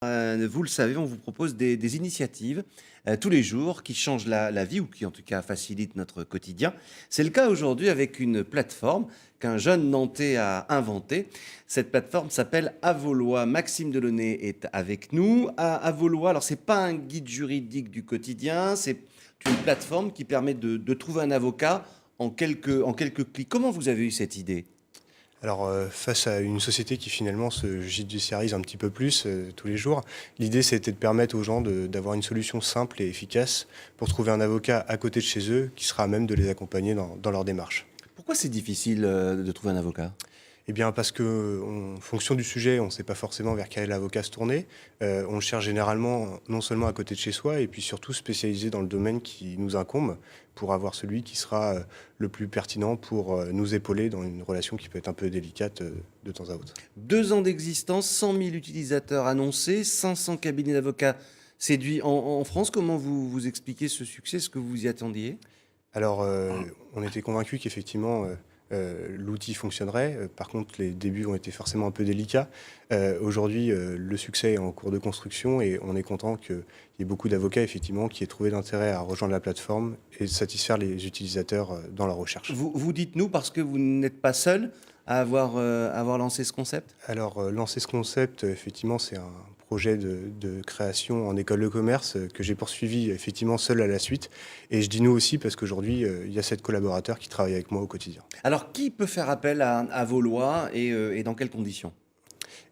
Vous le savez, on vous propose des initiatives tous les jours qui changent la vie ou qui en tout cas facilitent notre quotidien. C'est le cas aujourd'hui avec une plateforme qu'un jeune Nantais a inventée. Cette plateforme s'appelle Avolois. Maxime Delaunay est avec nous. Avolois, alors c'est pas un guide juridique du quotidien, c'est une plateforme qui permet de trouver un avocat en quelques clics. Comment vous avez eu cette idée? Alors, face à une société qui finalement se judiciarise un petit peu plus tous les jours, l'idée c'était de permettre aux gens d'avoir une solution simple et efficace pour trouver un avocat à côté de chez eux qui sera à même de les accompagner dans leur démarche. Pourquoi c'est difficile de trouver un avocat? Eh bien parce que, en fonction du sujet, on ne sait pas forcément vers quel avocat se tourner. On le cherche généralement non seulement à côté de chez soi et puis surtout spécialisé dans le domaine qui nous incombe pour avoir celui qui sera le plus pertinent pour nous épauler dans une relation qui peut être un peu délicate de temps à autre. 2 ans d'existence, 100 000 utilisateurs annoncés, 500 cabinets d'avocats séduits en France. Comment vous expliquez ce succès? Est-ce que vous y attendiez? Alors, on était convaincus qu'effectivement, l'outil fonctionnerait. Par contre, les débuts ont été forcément un peu délicats. Aujourd'hui, le succès est en cours de construction et on est content qu'il y ait beaucoup d'avocats, effectivement, qui aient trouvé l'intérêt à rejoindre la plateforme et satisfaire les utilisateurs dans leur recherche. Vous dites nous parce que vous n'êtes pas seul à avoir lancé ce concept? Alors, lancer ce concept, effectivement, c'est un projet de création en école de commerce que j'ai poursuivi effectivement seul à la suite. Et je dis nous aussi parce qu'aujourd'hui, il y a 7 collaborateurs qui travaillent avec moi au quotidien. Alors, qui peut faire appel à vos lois et dans quelles conditions?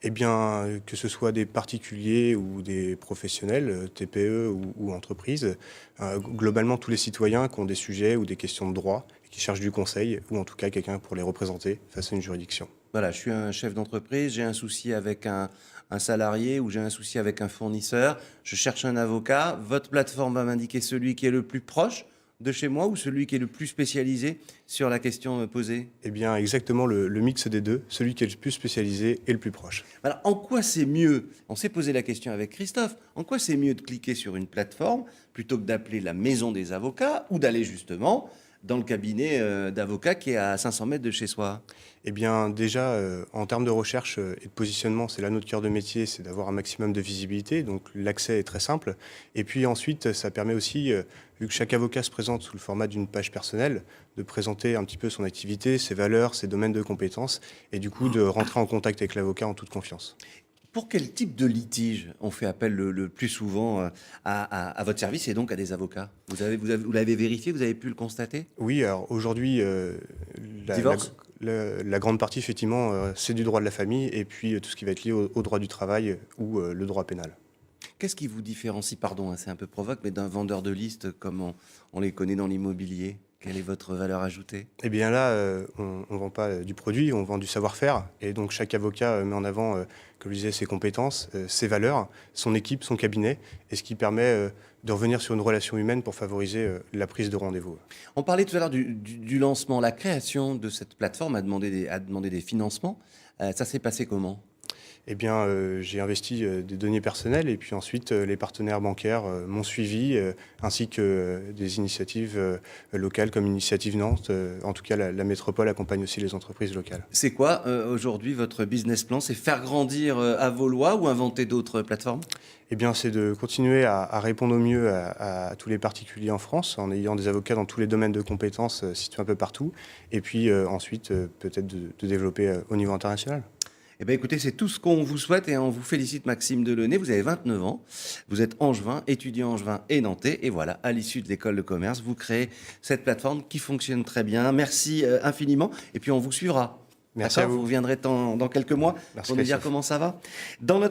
Eh bien, que ce soit des particuliers ou des professionnels, TPE ou entreprises, globalement tous les citoyens qui ont des sujets ou des questions de droit et qui cherchent du conseil ou en tout cas quelqu'un pour les représenter face à une juridiction. Voilà, je suis un chef d'entreprise, j'ai un souci avec un salarié ou j'ai un souci avec un fournisseur, je cherche un avocat, votre plateforme va m'indiquer celui qui est le plus proche de chez moi ou celui qui est le plus spécialisé sur la question posée? Eh bien, exactement le mix des deux, celui qui est le plus spécialisé et le plus proche. Alors, en quoi c'est mieux? On s'est posé la question avec Christophe. En quoi c'est mieux de cliquer sur une plateforme plutôt que d'appeler la maison des avocats ou d'aller justement dans le cabinet d'avocats qui est à 500 mètres de chez soi? Eh bien, déjà, en termes de recherche et de positionnement, c'est là notre cœur de métier, c'est d'avoir un maximum de visibilité. Donc, l'accès est très simple. Et puis ensuite, ça permet aussi, vu que chaque avocat se présente sous le format d'une page personnelle, de présenter un petit peu son activité, ses valeurs, ses domaines de compétences, et du coup, de rentrer en contact avec l'avocat en toute confiance. Pour quel type de litige on fait appel le plus souvent à votre service et donc à des avocats? Vous l'avez vérifié, vous avez pu le constater? Oui, alors aujourd'hui, la, la- Divorce? la grande partie, effectivement, c'est du droit de la famille, et puis tout ce qui va être lié au droit du travail ou le droit pénal. Qu'est-ce qui vous différencie, pardon, hein, c'est un peu provoque, mais d'un vendeur de liste comme on les connaît dans l'immobilier? Quelle est votre valeur ajoutée? Eh bien là, on ne vend pas du produit, on vend du savoir-faire. Et donc chaque avocat met en avant, comme je disais, ses compétences, ses valeurs, son équipe, son cabinet, et ce qui permet de revenir sur une relation humaine pour favoriser la prise de rendez-vous. On parlait tout à l'heure du lancement, la création de cette plateforme a demandé des financements. Ça s'est passé comment? Eh bien, j'ai investi des données personnelles et puis ensuite les partenaires bancaires m'ont suivi, ainsi que des initiatives locales comme Initiative Nantes. En tout cas, la métropole accompagne aussi les entreprises locales. C'est quoi aujourd'hui votre business plan? C'est faire grandir à vos lois ou inventer d'autres plateformes? Eh bien, c'est de continuer à répondre au mieux à tous les particuliers en France, en ayant des avocats dans tous les domaines de compétences situés un peu partout, et puis ensuite peut-être de développer au niveau international. Eh bien, écoutez, c'est tout ce qu'on vous souhaite et on vous félicite, Maxime Delaunay. Vous avez 29 ans, vous êtes angevin, étudiant angevin et nantais. Et voilà, à l'issue de l'école de commerce, vous créez cette plateforme qui fonctionne très bien. Merci infiniment. Et puis, on vous suivra. Merci à D'accord? vous. Vous reviendrez dans quelques mois Merci, pour nous dire Christophe. comment ça va. Dans notre